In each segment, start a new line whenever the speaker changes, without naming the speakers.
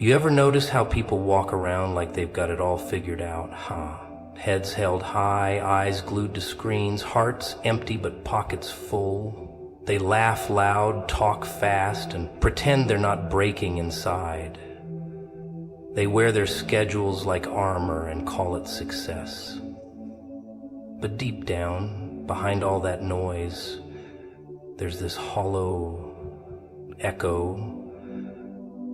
You ever notice how people walk around like they've got it all figured out, Heads held high, eyes glued to screens, hearts empty but pockets full. They laugh loud, talk fast, and pretend they're not breaking inside. They wear their schedules like armor and call it success. But deep down, behind all that noise, there's this hollow echo,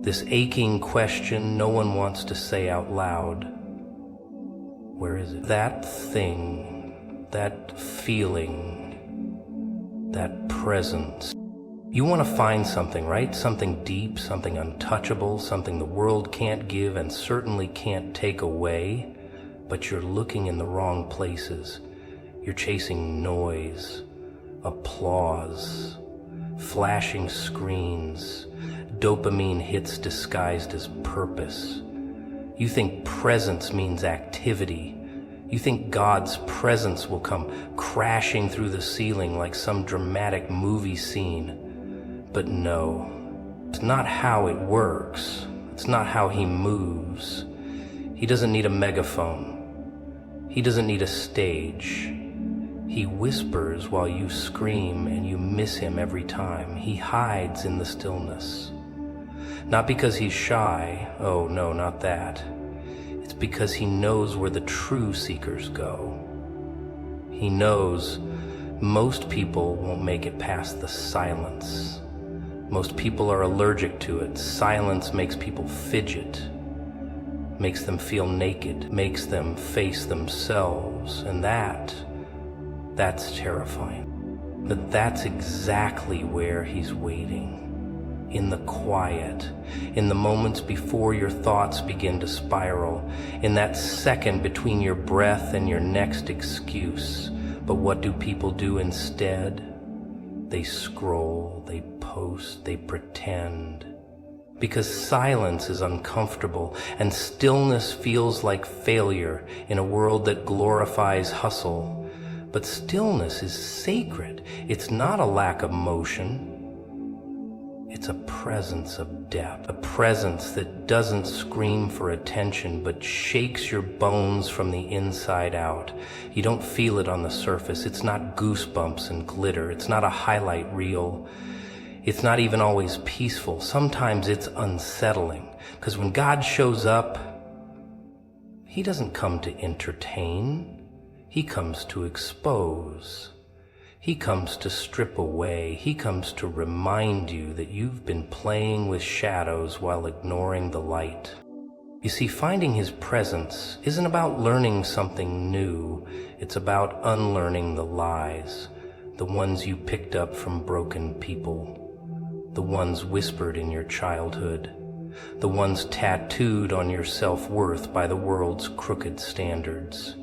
this aching question no one wants to say out loud. Where is it? That thing, that feeling, that presence. You want to find something, right? Something deep, something untouchable, something the world can't give and certainly can't take away, but you're looking in the wrong places. You're chasing noise, applause, flashing screens, dopamine hits disguised as purpose. You think presence means activity. You think God's presence will come crashing through the ceiling like some dramatic movie scene. But no, it's not how it works. It's not how he moves. He doesn't need a megaphone. He doesn't need a stage. He whispers while you scream and you miss him every time. He hides in the stillness. Not because he's shy, oh no, not that. It's because he knows where the true seekers go. He knows most people won't make it past the silence. Most people are allergic to it. Silence makes people fidget, makes them feel naked, makes them face themselves, and that's terrifying. But that's exactly where he's waiting. In the quiet, in the moments before your thoughts begin to spiral, in that second between your breath and your next excuse. But what do people do instead? They scroll, they post, they pretend. Because silence is uncomfortable and stillness feels like failure in a world that glorifies hustle. But stillness is sacred. It's not a lack of motion. It's a presence of depth, a presence that doesn't scream for attention but shakes your bones from the inside out. You don't feel it on the surface. It's not goosebumps and glitter. It's not a highlight reel. It's not even always peaceful. Sometimes it's unsettling, because when God shows up, he doesn't come to entertain. He comes to expose. He comes to strip away. He comes to remind you that you've been playing with shadows while ignoring the light. You see, finding his presence isn't about learning something new. It's about unlearning the lies, the ones you picked up from broken people, the ones whispered in your childhood, the ones tattooed on your self-worth by the world's crooked standards.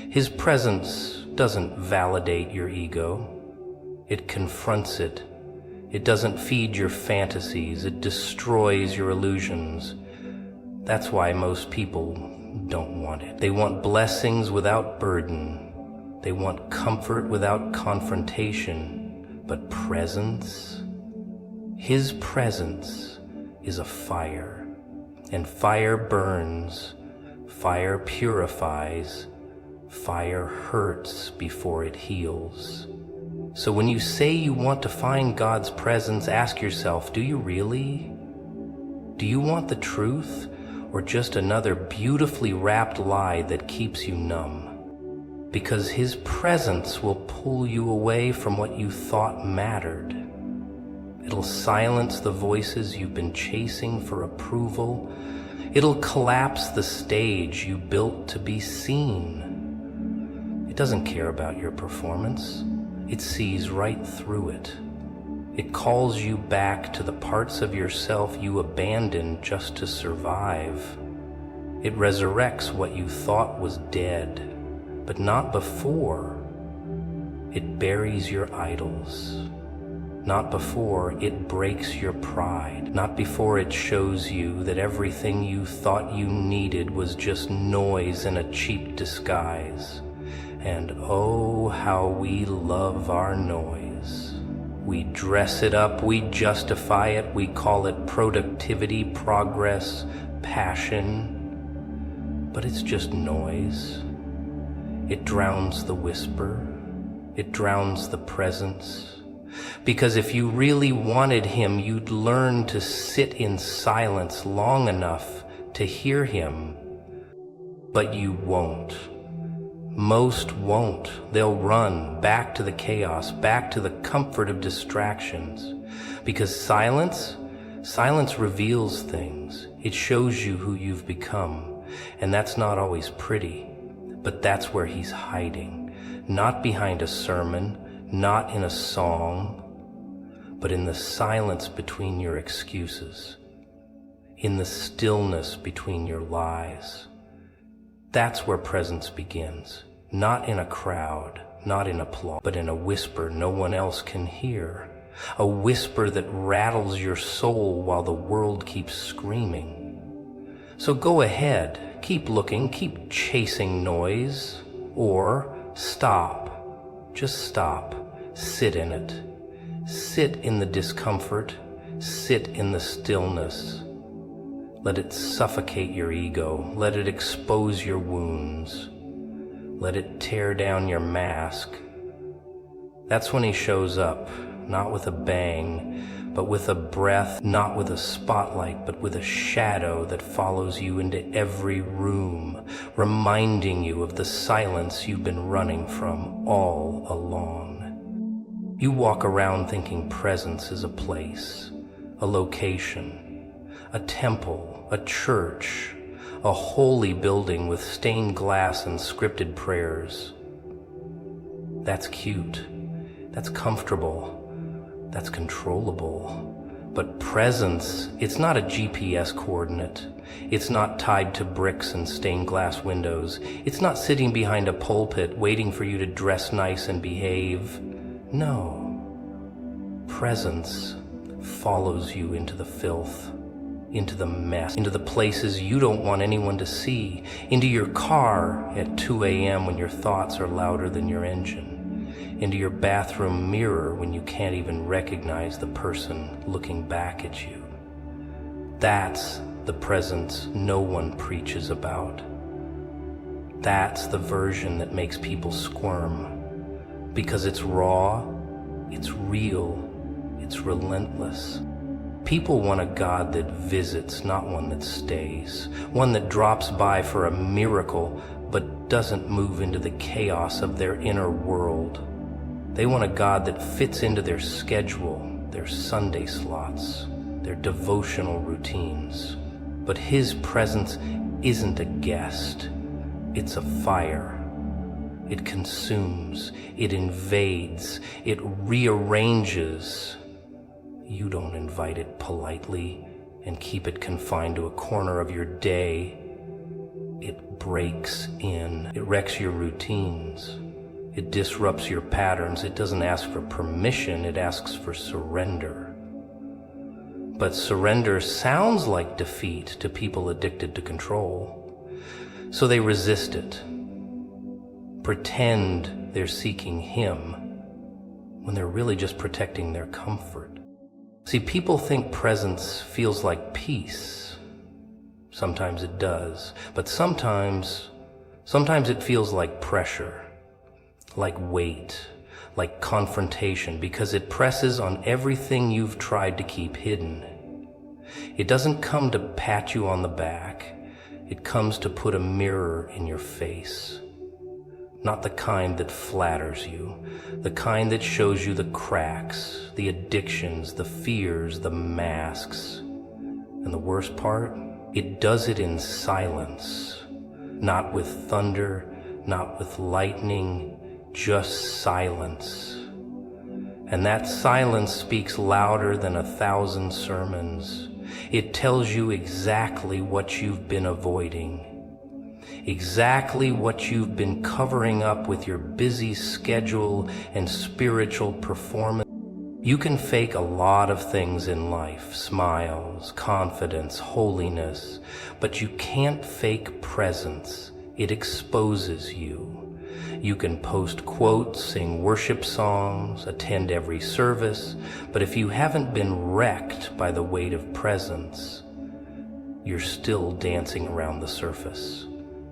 His presence doesn't validate your ego. It confronts it. It doesn't feed your fantasies. It destroys your illusions. That's why most people don't want it. They want blessings without burden. They want comfort without confrontation. But presence? His presence is a fire. And fire burns. Fire purifies. Fire hurts before it heals. So when you say you want to find God's presence, ask yourself, do you really? Do you want the truth, or just another beautifully wrapped lie that keeps you numb? Because his presence will pull you away from what you thought mattered. It'll silence the voices you've been chasing for approval. It'll collapse the stage you built to be seen. It doesn't care about your performance. It sees right through it. It calls you back to the parts of yourself you abandoned just to survive. It resurrects what you thought was dead, but not before. It buries your idols. Not before it breaks your pride. Not before it shows you that everything you thought you needed was just noise in a cheap disguise. And oh, how we love our noise. We dress it up, we justify it, we call it productivity, progress, passion. But it's just noise. It drowns the whisper. It drowns the presence. Because if you really wanted him, you'd learn to sit in silence long enough to hear him. But you won't. Most won't. They'll run back to the chaos, back to the comfort of distractions. Because silence reveals things. It shows you who you've become. And that's not always pretty. But that's where he's hiding. Not behind a sermon, not in a song, but in the silence between your excuses. In the stillness between your lies. That's where presence begins. Not in a crowd, not in applause, but in a whisper no one else can hear. A whisper that rattles your soul while the world keeps screaming. So go ahead, keep looking, keep chasing noise, or stop. Just stop. Sit in it. Sit in the discomfort. Sit in the stillness. Let it suffocate your ego. Let it expose your wounds. Let it tear down your mask. That's when he shows up, not with a bang, but with a breath, not with a spotlight, but with a shadow that follows you into every room, reminding you of the silence you've been running from all along. You walk around thinking presence is a place, a location, a temple, a church, a holy building with stained glass and scripted prayers. That's cute. That's comfortable. That's controllable. But presence, it's not a GPS coordinate. It's not tied to bricks and stained glass windows. It's not sitting behind a pulpit waiting for you to dress nice and behave. No. Presence follows you into the filth, into the mess, into the places you don't want anyone to see, into your car at 2 a.m. when your thoughts are louder than your engine, into your bathroom mirror when you can't even recognize the person looking back at you. That's the presence no one preaches about. That's the version that makes people squirm, because it's raw, it's real, it's relentless. People want a God that visits, not one that stays. One that drops by for a miracle, but doesn't move into the chaos of their inner world. They want a God that fits into their schedule, their Sunday slots, their devotional routines. But his presence isn't a guest. It's a fire. It consumes, it invades, it rearranges. You don't invite it politely and keep it confined to a corner of your day. It breaks in. It wrecks your routines. It disrupts your patterns. It doesn't ask for permission. It asks for surrender. But surrender sounds like defeat to people addicted to control. So they resist it. Pretend they're seeking him when they're really just protecting their comfort. See, people think presence feels like peace. Sometimes it does, but sometimes it feels like pressure, like weight, like confrontation, because it presses on everything you've tried to keep hidden. It doesn't come to pat you on the back. It comes to put a mirror in your face. Not the kind that flatters you, the kind that shows you the cracks, the addictions, the fears, the masks. And the worst part, it does it in silence, not with thunder, not with lightning, just silence. And that silence speaks louder than 1,000 sermons. It tells you exactly what you've been avoiding. Exactly what you've been covering up with your busy schedule and spiritual performance. You can fake a lot of things in life, smiles, confidence, holiness, but you can't fake presence. It exposes you. You can post quotes, sing worship songs, attend every service, but if you haven't been wrecked by the weight of presence, you're still dancing around the surface.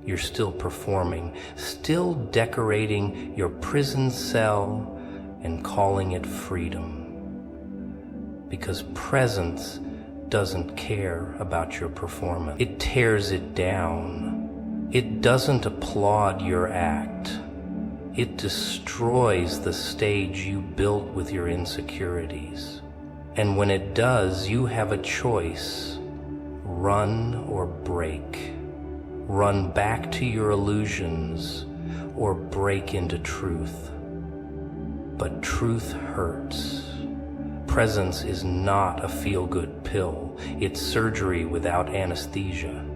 You're still performing, still decorating your prison cell and calling it freedom. Because presence doesn't care about your performance. It tears it down. It doesn't applaud your act. It destroys the stage you built with your insecurities. And when it does, you have a choice: run or break. Run back to your illusions or break into truth. But truth hurts. Presence is not a feel-good pill. It's surgery without anesthesia.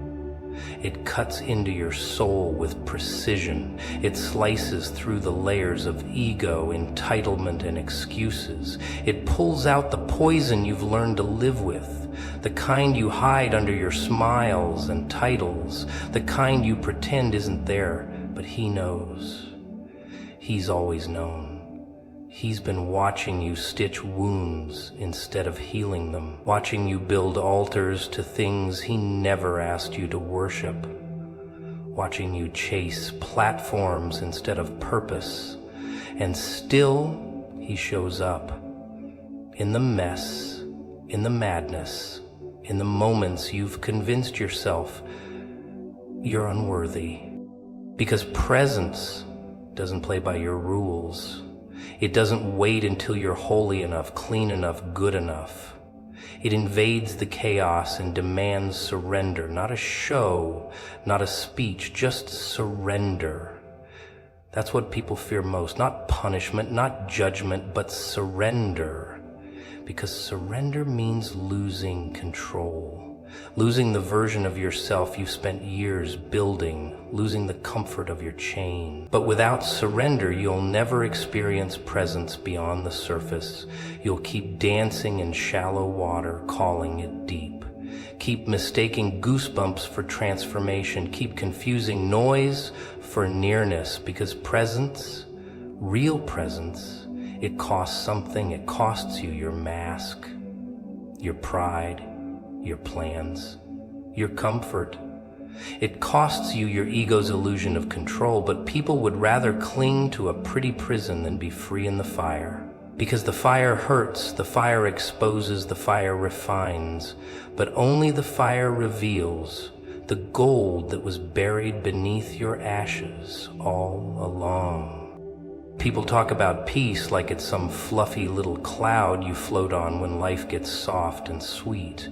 It cuts into your soul with precision. It slices through the layers of ego, entitlement, and excuses. It pulls out the poison you've learned to live with, the kind you hide under your smiles and titles, the kind you pretend isn't there, but he knows. He's always known. He's been watching you stitch wounds instead of healing them, watching you build altars to things he never asked you to worship, watching you chase platforms instead of purpose. And still, he shows up. In the mess, in the madness, in the moments you've convinced yourself you're unworthy. Because presence doesn't play by your rules. It doesn't wait until you're holy enough, clean enough, good enough. It invades the chaos and demands surrender, not a show, not a speech, just surrender. That's what people fear most, not punishment, not judgment, but surrender. Because surrender means losing control. Losing the version of yourself you've spent years building, losing the comfort of your chain. But without surrender, you'll never experience presence beyond the surface. You'll keep dancing in shallow water, calling it deep. Keep mistaking goosebumps for transformation. Keep confusing noise for nearness, because presence, real presence, it costs something. It costs you your mask, your pride, your plans, your comfort. It costs you your ego's illusion of control, but people would rather cling to a pretty prison than be free in the fire. Because the fire hurts, the fire exposes, the fire refines, but only the fire reveals the gold that was buried beneath your ashes all along. People talk about peace like it's some fluffy little cloud you float on when life gets soft and sweet.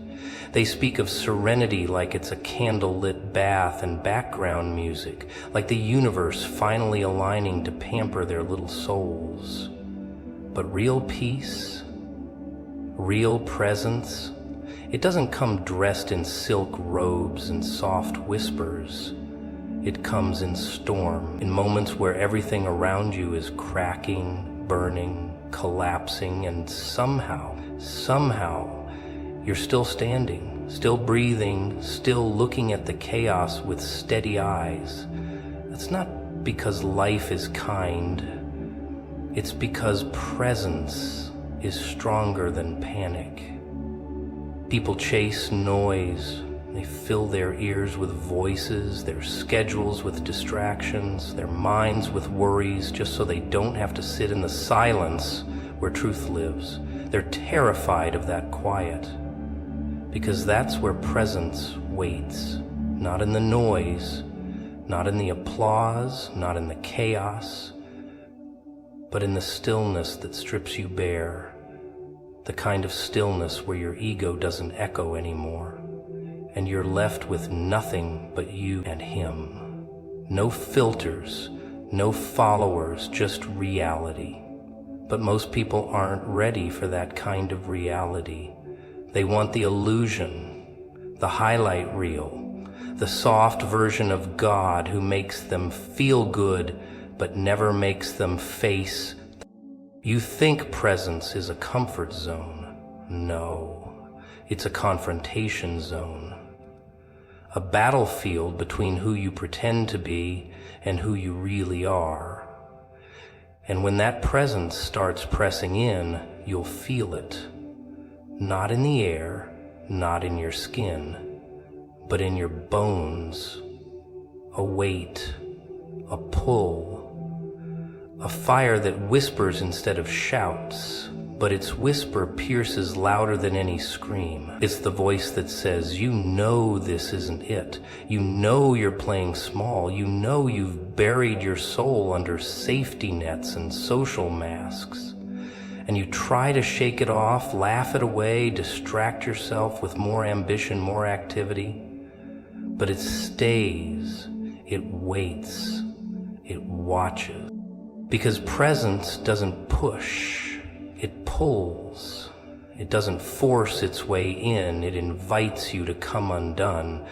They speak of serenity like it's a candle-lit bath and background music, like the universe finally aligning to pamper their little souls. But real peace, real presence, it doesn't come dressed in silk robes and soft whispers. It comes in storm, in moments where everything around you is cracking, burning, collapsing, and somehow, you're still standing, still breathing, still looking at the chaos with steady eyes. That's not because life is kind. It's because presence is stronger than panic. People chase noise. They fill their ears with voices, their schedules with distractions, their minds with worries, just so they don't have to sit in the silence where truth lives. They're terrified of that quiet, because that's where presence waits. Not in the noise, not in the applause, not in the chaos, but in the stillness that strips you bare, the kind of stillness where your ego doesn't echo anymore, and you're left with nothing but you and him. No filters, no followers, just reality. But most people aren't ready for that kind of reality. They want the illusion, the highlight reel, the soft version of God who makes them feel good but never makes them face. You think presence is a comfort zone. No, it's a confrontation zone. a battlefield between who you pretend to be and who you really are. And when that presence starts pressing in, you'll feel it. Not in the air, not in your skin, but in your bones. A weight, a pull, a fire that whispers instead of shouts, but its whisper pierces louder than any scream. It's the voice that says, you know this isn't it. You know you're playing small. You know you've buried your soul under safety nets and social masks. And you try to shake it off, laugh it away, distract yourself with more ambition, more activity. But it stays, it waits, it watches. Because presence doesn't push. It pulls. It doesn't force its way in. It invites you to come undone.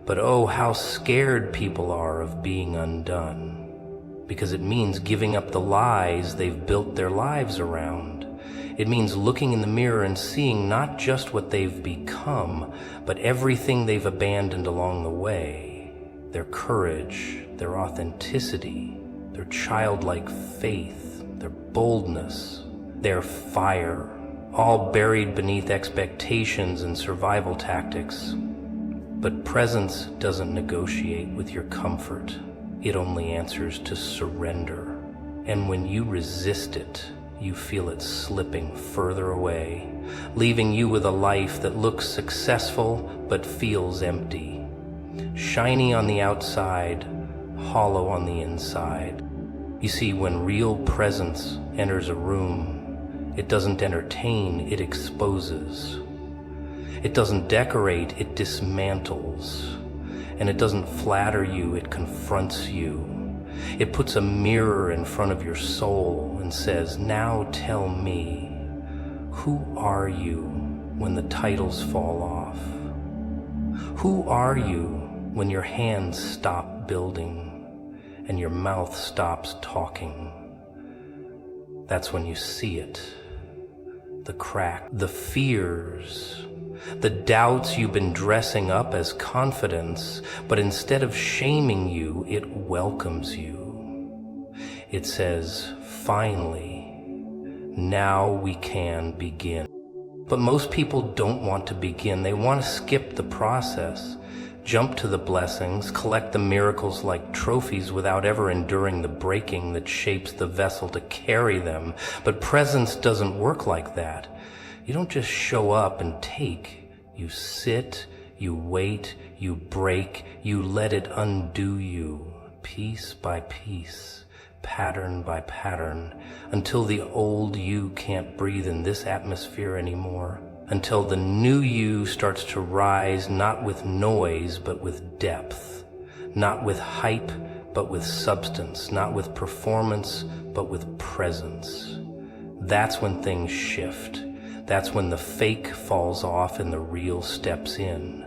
But oh, how scared people are of being undone. Because it means giving up the lies they've built their lives around. It means looking in the mirror and seeing not just what they've become, but everything they've abandoned along the way. Their courage, their authenticity, their childlike faith, their boldness, their fire, all buried beneath expectations and survival tactics. But presence doesn't negotiate with your comfort. It only answers to surrender. And when you resist it, you feel it slipping further away, leaving you with a life that looks successful but feels empty. Shiny on the outside, hollow on the inside. You see, when real presence enters a room, it doesn't entertain, it exposes. It doesn't decorate, it dismantles. And it doesn't flatter you, it confronts you. It puts a mirror in front of your soul and says, now tell me, who are you when the titles fall off? Who are you when your hands stop building and your mouth stops talking? That's when you see it. The crack, the fears, the doubts you've been dressing up as confidence, but instead of shaming you, it welcomes you. It says, finally, now we can begin. But most people don't want to begin. They want to skip the process, jump to the blessings, collect the miracles like trophies without ever enduring the breaking that shapes the vessel to carry them. But presence doesn't work like that. You don't just show up and take. You sit, you wait, you break, you let it undo you, piece by piece, pattern by pattern, until the old you can't breathe in this atmosphere anymore. Until the new you starts to rise, not with noise, but with depth. Not with hype, but with substance. Not with performance, but with presence. That's when things shift. That's when the fake falls off and the real steps in.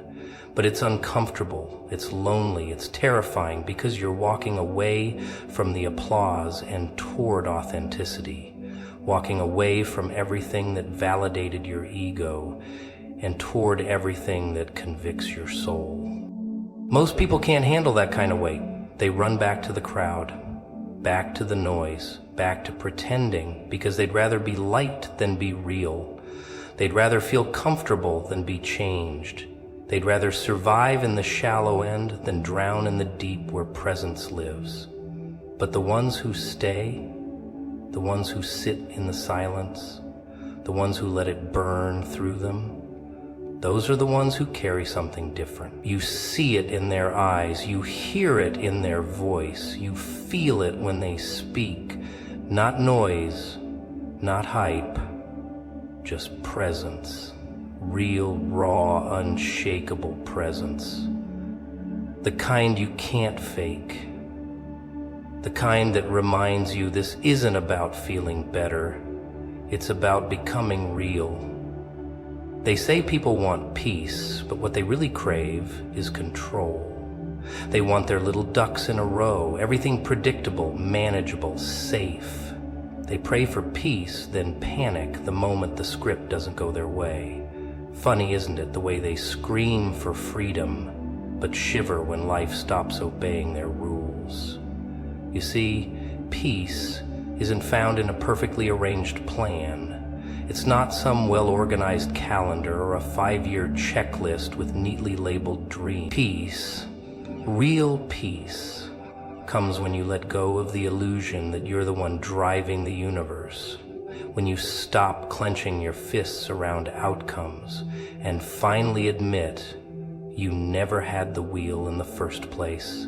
But it's uncomfortable, it's lonely, it's terrifying, because you're walking away from the applause and toward authenticity. Walking away from everything that validated your ego and toward everything that convicts your soul. Most people can't handle that kind of weight. They run back to the crowd, back to the noise, back to pretending, because they'd rather be liked than be real. They'd rather feel comfortable than be changed. They'd rather survive in the shallow end than drown in the deep where presence lives. But the ones who stay, the ones who sit in the silence, the ones who let it burn through them, those are the ones who carry something different. You see it in their eyes, you hear it in their voice, you feel it when they speak. Not noise, not hype, just presence. Real, raw, unshakable presence. The kind you can't fake. The kind that reminds you this isn't about feeling better. It's about becoming real. They say people want peace, but what they really crave is control. They want their little ducks in a row, everything predictable, manageable, safe. They pray for peace, then panic the moment the script doesn't go their way. Funny, isn't it, the way they scream for freedom, but shiver when life stops obeying their rules. You see, peace isn't found in a perfectly arranged plan. It's not some well-organized calendar or a 5-year checklist with neatly labeled dreams. Peace, real peace, comes when you let go of the illusion that you're the one driving the universe, when you stop clenching your fists around outcomes and finally admit you never had the wheel in the first place.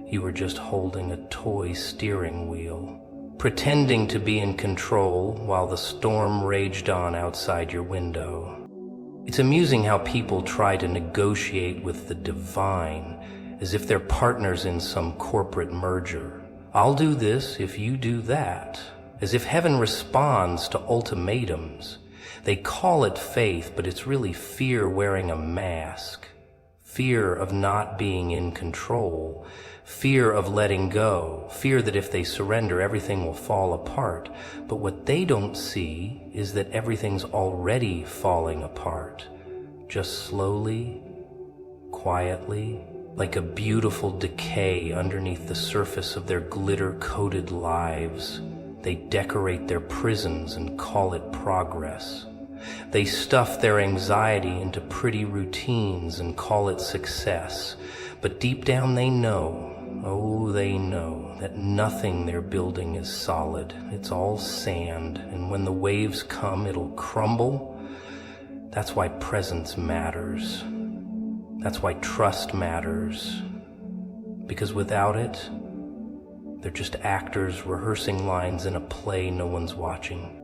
You were just holding a toy steering wheel, pretending to be in control while the storm raged on outside your window. It's amusing how people try to negotiate with the divine as if they're partners in some corporate merger. I'll do this if you do that, as if heaven responds to ultimatums. They call it faith, but it's really fear wearing a mask. Fear of not being in control, fear of letting go, fear that if they surrender, everything will fall apart. But what they don't see is that everything's already falling apart, just slowly, quietly, like a beautiful decay underneath the surface of their glitter-coated lives. They decorate their prisons and call it progress. They stuff their anxiety into pretty routines and call it success. But deep down they know, oh, they know, that nothing they're building is solid. It's all sand, and when the waves come, it'll crumble. That's why presence matters. That's why trust matters. Because without it, they're just actors rehearsing lines in a play no one's watching.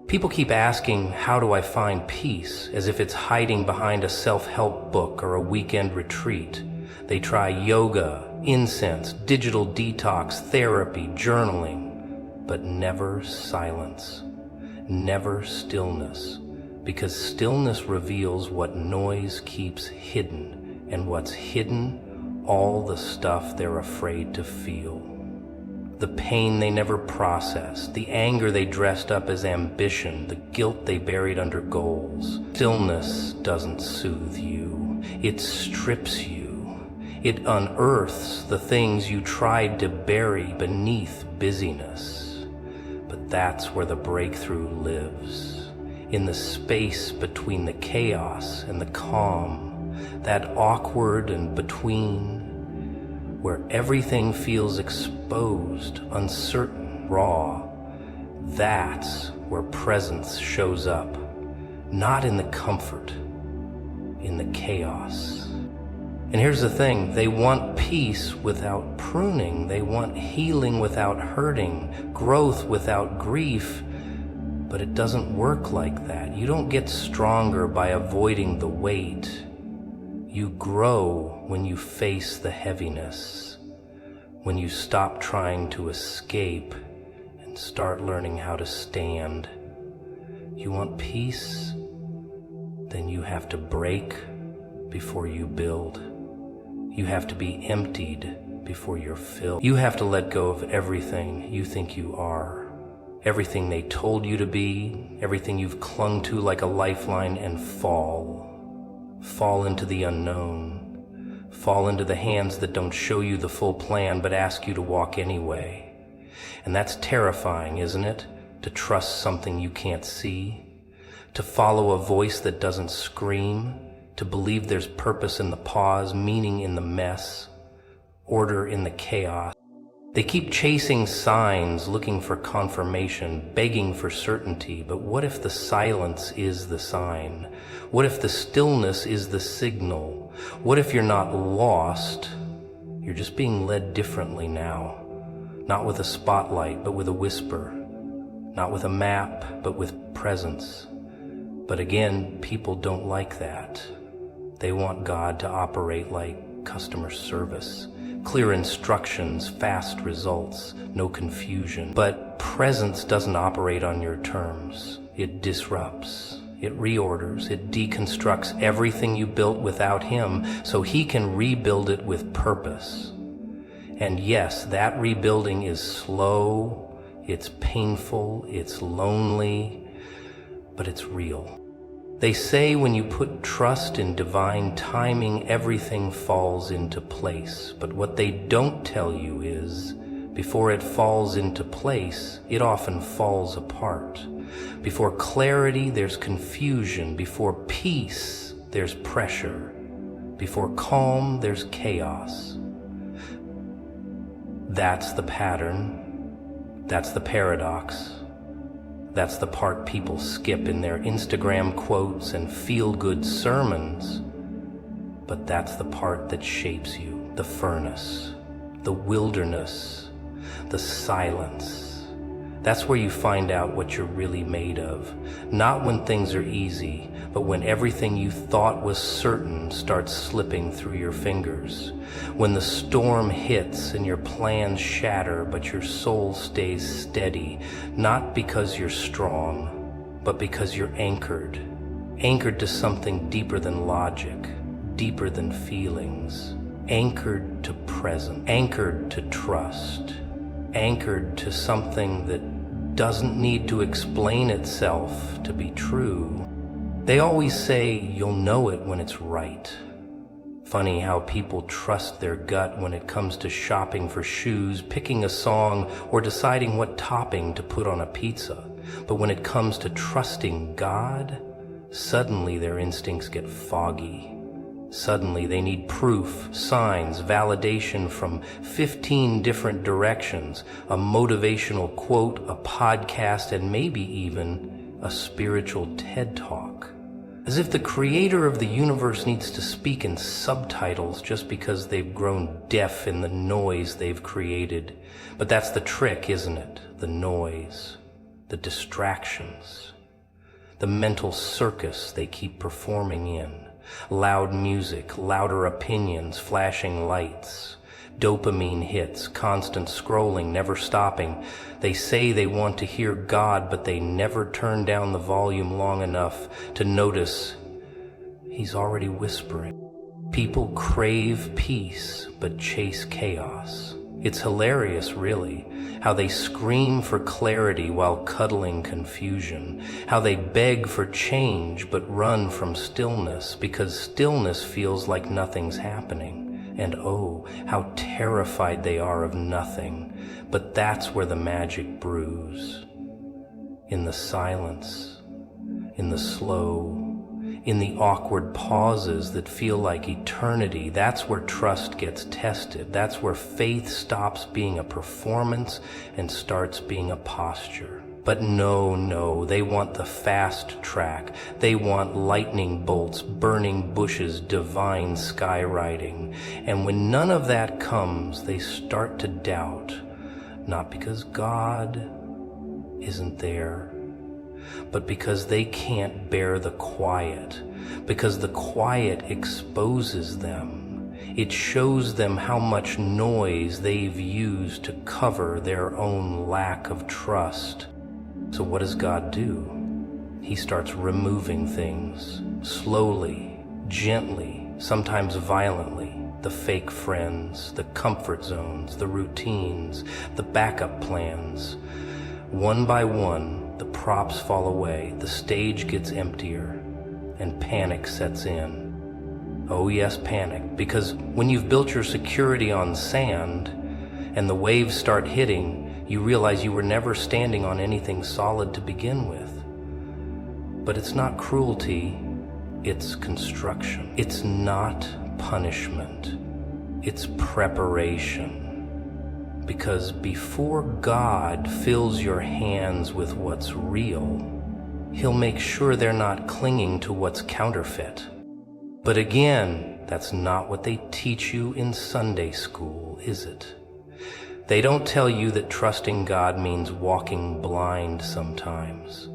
People keep asking, how do I find peace, as if it's hiding behind a self-help book or a weekend retreat. They try yoga, incense, digital detox, therapy, journaling, but never silence, never stillness, because stillness reveals what noise keeps hidden, and what's hidden, all the stuff they're afraid to feel. The pain they never processed, the anger they dressed up as ambition, the guilt they buried under goals. Stillness doesn't soothe you. It strips you. It unearths the things you tried to bury beneath busyness. But that's where the breakthrough lives, in the space between the chaos and the calm, that awkward and between, where everything feels exposed, uncertain, raw. That's where presence shows up, not in the comfort, in the chaos. And here's the thing, they want peace without pruning. They want healing without hurting, growth without grief. But it doesn't work like that. You don't get stronger by avoiding the weight. You grow when you face the heaviness, when you stop trying to escape and start learning how to stand. You want peace? Then you have to break before you build. You have to be emptied before you're filled. You have to let go of everything you think you are, everything they told you to be, everything you've clung to like a lifeline, and fall into the unknown, fall into the hands that don't show you the full plan but ask you to walk anyway. And that's terrifying, isn't it? To trust something you can't see, to follow a voice that doesn't scream, to believe there's purpose in the pause, meaning in the mess, order in the chaos. They keep chasing signs, looking for confirmation, begging for certainty. But what if the silence is the sign? What if the stillness is the signal? What if you're not lost? You're just being led differently now. Not with a spotlight, but with a whisper. Not with a map, but with presence. But again, people don't like that. They want God to operate like customer service. Clear instructions, fast results, no confusion. But presence doesn't operate on your terms. It disrupts, it reorders, it deconstructs everything you built without Him so He can rebuild it with purpose. And yes, that rebuilding is slow, it's painful, it's lonely, but it's real. They say when you put trust in divine timing, everything falls into place. But what they don't tell you is, before it falls into place, it often falls apart. Before clarity, there's confusion. Before peace, there's pressure. Before calm, there's chaos. That's the pattern. That's the paradox. That's the part people skip in their Instagram quotes and feel-good sermons. But that's the part that shapes you. The furnace, the wilderness, the silence. That's where you find out what you're really made of. Not when things are easy, but when everything you thought was certain starts slipping through your fingers. When the storm hits and your plans shatter, but your soul stays steady, not because you're strong, but because you're anchored. Anchored to something deeper than logic, deeper than feelings. Anchored to present, anchored to trust, anchored to something that doesn't need to explain itself to be true. They always say you'll know it when it's right. Funny how people trust their gut when it comes to shopping for shoes, picking a song, or deciding what topping to put on a pizza. But when it comes to trusting God, suddenly their instincts get foggy. Suddenly they need proof, signs, validation from 15 different directions, a motivational quote, a podcast, and maybe even a spiritual TED Talk. As if the creator of the universe needs to speak in subtitles just because they've grown deaf in the noise they've created. But that's the trick, isn't it? The noise, the distractions, the mental circus they keep performing in. Loud music, louder opinions, flashing lights, dopamine hits, constant scrolling, never stopping. They say they want to hear God, but they never turn down the volume long enough to notice He's already whispering. People crave peace, but chase chaos. It's hilarious, really, how they scream for clarity while cuddling confusion, how they beg for change but run from stillness because stillness feels like nothing's happening. And oh, how terrified they are of nothing. But that's where the magic brews. In the silence, in the slow, in the awkward pauses that feel like eternity. That's where trust gets tested. That's where faith stops being a performance and starts being a posture. But no, they want the fast track. They want lightning bolts, burning bushes, divine skywriting. And when none of that comes, they start to doubt. Not because God isn't there, but because they can't bear the quiet, because the quiet exposes them. It shows them how much noise they've used to cover their own lack of trust. So what does God do? He starts removing things, slowly, gently, sometimes violently. The fake friends, the comfort zones, the routines, the backup plans. One by one, the props fall away, the stage gets emptier, and panic sets in. Oh yes, panic, because when you've built your security on sand and the waves start hitting, you realize you were never standing on anything solid to begin with. But it's not cruelty, it's construction. It's not punishment, it's preparation. Because before God fills your hands with what's real, He'll make sure they're not clinging to what's counterfeit. But again, that's not what they teach you in Sunday school, is it? They don't tell you that trusting God means walking blind sometimes,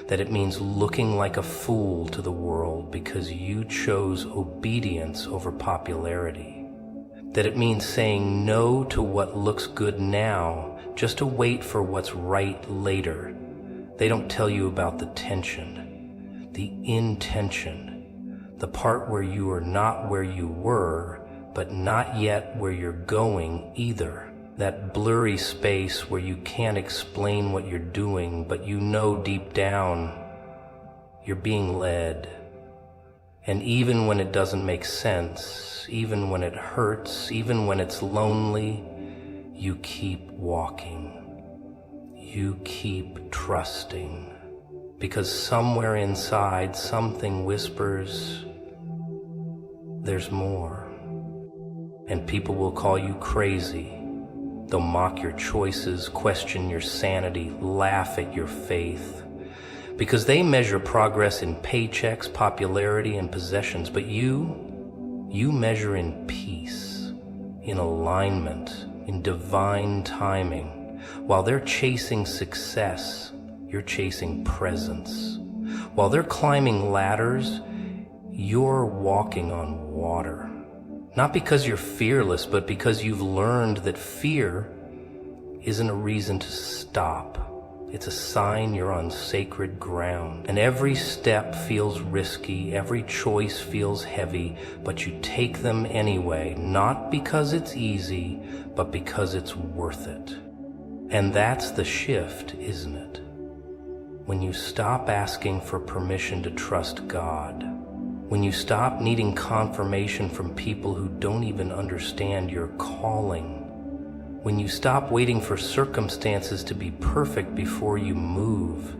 that it means looking like a fool to the world because you chose obedience over popularity. That it means saying no to what looks good now just to wait for what's right later. They don't tell you about the tension, the intention, the part where you are not where you were, but not yet where you're going either. That blurry space where you can't explain what you're doing, but you know deep down You're being led. And even when it doesn't make sense, even when it hurts, even when it's lonely, you keep walking. You keep trusting. Because somewhere inside, something whispers, there's more. And people will call you crazy. They'll mock your choices, question your sanity, laugh at your faith. Because they measure progress in paychecks, popularity, and possessions. But you measure in peace, in alignment, in divine timing. While they're chasing success, you're chasing presence. While they're climbing ladders, you're walking on water. Not because you're fearless, but because you've learned that fear isn't a reason to stop. It's a sign you're on sacred ground. And every step feels risky, every choice feels heavy, but you take them anyway, not because it's easy, but because it's worth it. And that's the shift, isn't it? When you stop asking for permission to trust God, when you stop needing confirmation from people who don't even understand your calling, when you stop waiting for circumstances to be perfect before you move,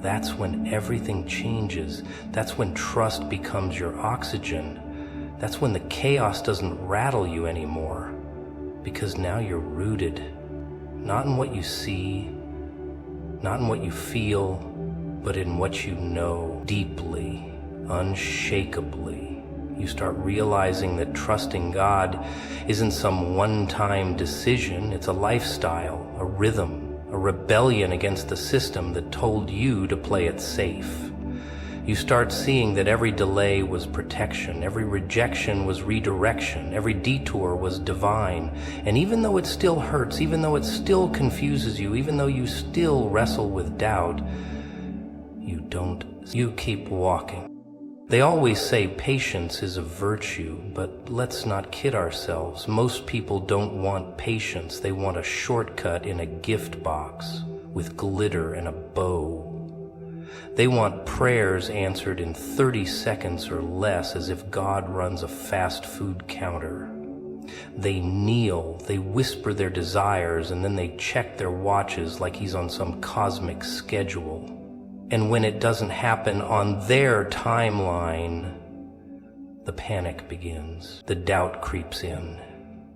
that's when everything changes. That's when trust becomes your oxygen. That's when the chaos doesn't rattle you anymore, because now you're rooted, not in what you see, not in what you feel, but in what you know deeply, unshakably. You start realizing that trusting God isn't some one-time decision. It's a lifestyle, a rhythm, a rebellion against the system that told you to play it safe. You start seeing that every delay was protection, every rejection was redirection, every detour was divine. And even though it still hurts, even though it still confuses you, even though you still wrestle with doubt, you keep walking. They always say patience is a virtue, but let's not kid ourselves. Most people don't want patience. They want a shortcut in a gift box with glitter and a bow. They want prayers answered in 30 seconds or less, as if God runs a fast food counter. They kneel, they whisper their desires, and then they check their watches like he's on some cosmic schedule. And when it doesn't happen on their timeline, the panic begins. The doubt creeps in.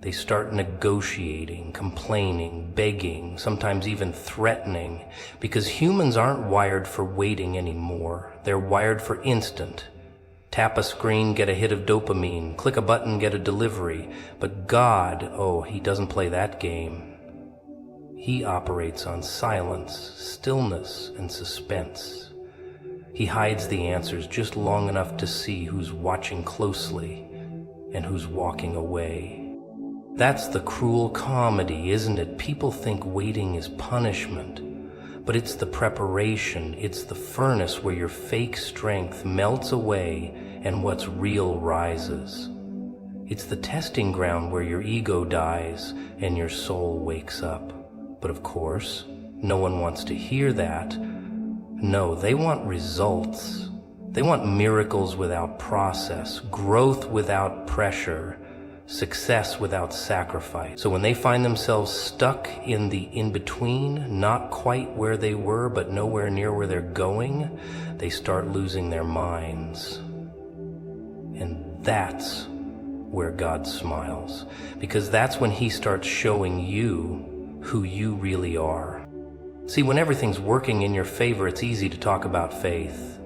They start negotiating, complaining, begging, sometimes even threatening, because humans aren't wired for waiting anymore. They're wired for instant. Tap a screen, get a hit of dopamine. Click a button, get a delivery. But God, he doesn't play that game. He operates on silence, stillness, and suspense. He hides the answers just long enough to see who's watching closely and who's walking away. That's the cruel comedy, isn't it? People think waiting is punishment, but it's the preparation, it's the furnace where your fake strength melts away and what's real rises. It's the testing ground where your ego dies and your soul wakes up. But of course, no one wants to hear that. No, they want results. They want miracles without process, growth without pressure, success without sacrifice. So when they find themselves stuck in the in-between, not quite where they were, but nowhere near where they're going, they start losing their minds. And that's where God smiles, because that's when he starts showing you who you really are. See, when everything's working in your favor, it's easy to talk about faith.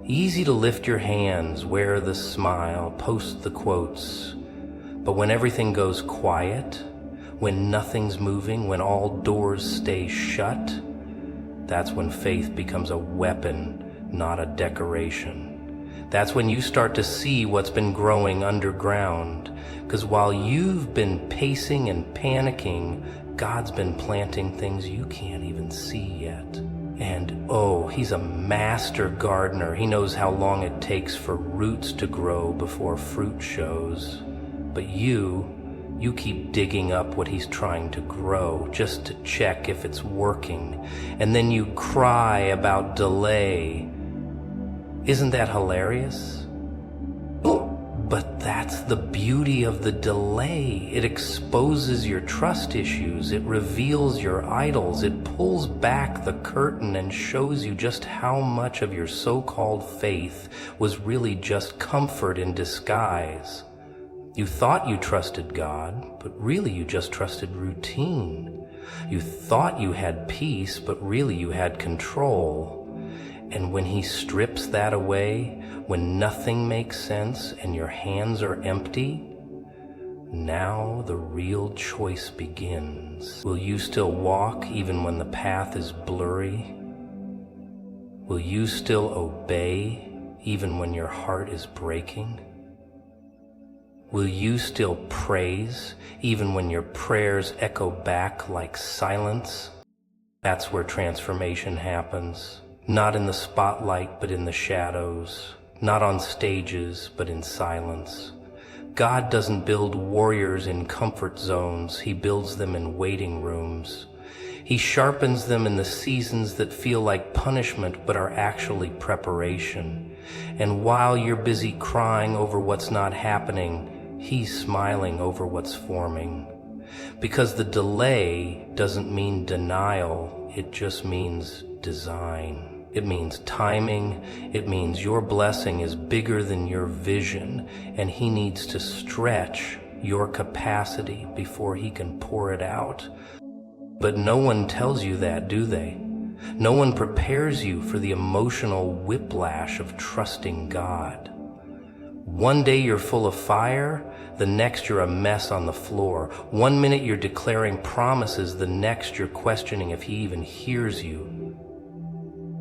Easy to lift your hands, wear the smile, post the quotes. But when everything goes quiet, when nothing's moving, when all doors stay shut, that's when faith becomes a weapon, not a decoration. That's when you start to see what's been growing underground. Because while you've been pacing and panicking, God's been planting things you can't even see yet. And he's a master gardener. He knows how long it takes for roots to grow before fruit shows. But you keep digging up what he's trying to grow just to check if it's working. And then you cry about delay. Isn't that hilarious? But that's the beauty of the delay. It exposes your trust issues. It reveals your idols. It pulls back the curtain and shows you just how much of your so-called faith was really just comfort in disguise. You thought you trusted God, but really you just trusted routine. You thought you had peace, but really you had control. And when he strips that away, when nothing makes sense and your hands are empty, now the real choice begins. Will you still walk even when the path is blurry? Will you still obey even when your heart is breaking? Will you still praise even when your prayers echo back like silence? That's where transformation happens. Not in the spotlight, but in the shadows. Not on stages, but in silence. God doesn't build warriors in comfort zones. He builds them in waiting rooms. He sharpens them in the seasons that feel like punishment, but are actually preparation. And while you're busy crying over what's not happening, He's smiling over what's forming. Because the delay doesn't mean denial, it just means design. It means timing. It means your blessing is bigger than your vision, and He needs to stretch your capacity before He can pour it out. But no one tells you that, do they? No one prepares you for the emotional whiplash of trusting God. One day you're full of fire, the next you're a mess on the floor. 1 minute you're declaring promises, the next you're questioning if He even hears you.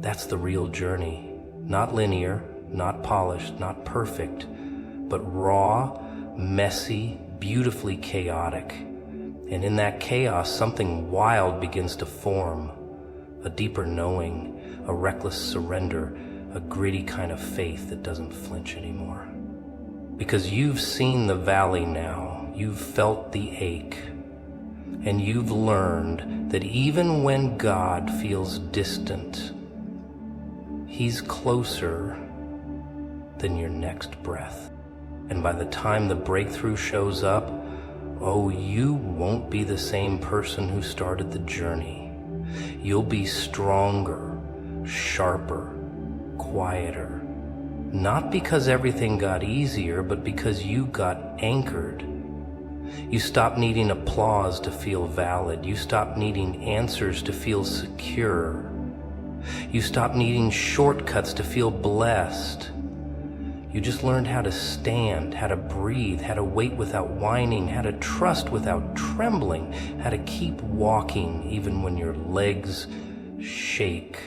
That's the real journey. Not linear, not polished, not perfect, but raw, messy, beautifully chaotic. And in that chaos, something wild begins to form. A deeper knowing, a reckless surrender, a gritty kind of faith that doesn't flinch anymore. Because you've seen the valley now, you've felt the ache, and you've learned that even when God feels distant, He's closer than your next breath. And by the time the breakthrough shows up, oh, you won't be the same person who started the journey. You'll be stronger, sharper, quieter. Not because everything got easier, but because you got anchored. You stopped needing applause to feel valid. You stopped needing answers to feel secure. You stopped needing shortcuts to feel blessed. You just learned how to stand, how to breathe, how to wait without whining, how to trust without trembling, how to keep walking even when your legs shake